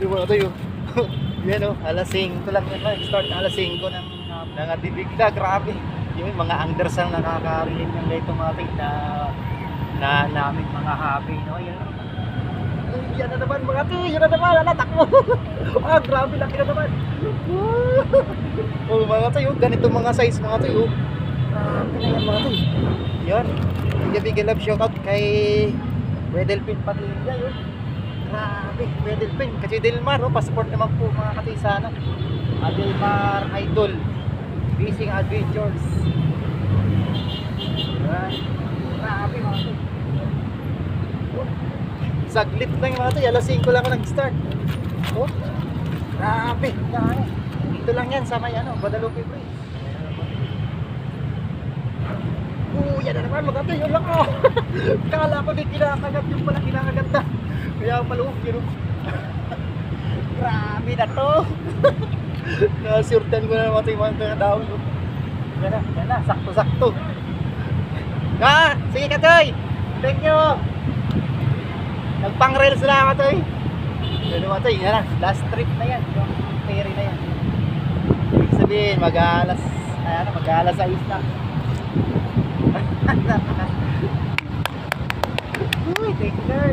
Grabe mga tayo. Yan o, alas 5 lang yan. Start na alas 5 ng Adibigda. Grabe. Yung mga angders ang nakakarinig ng leto mga tayo na namin mga happy. No? Yan. Yan na naman mga tayo. Yan na naman. Alatak mo. Ah, grabe. Laki na naman. Oh, mga tayo. Ganito mga size mga tayo. Grabe na yan mga tayo. Yan. Bigyan love shoutout kay Wedelpin Padilla yun. Grabe, Wedelpin. Kasi Delmar, oh, passport naman po mga katisana. Delmar Idol. Fishing Adventures. Yan. Grabe mga tayo. Oh, saglit lang yung mga tayo. Alas 5 lang ako nag-start. Oh, grabe. Dito lang yan sa may Guadalupe Bridge. Yan na naman mga tayo, yun lang ako. Kala ko di kinakagat, yung pala kinakagat na. Kaya maluhok yun. Grabe na to. Nasurtan ko na naman ito yung mga daon. Yan na, sakto-sakto. Sige Katoy. Thank you. Nagpang-rails na Katoy. Yan naman ito, yan na, last trip na yan. Yung ferry na yan. Ibig sabihin, mag-alas 6 na. Uy, take care.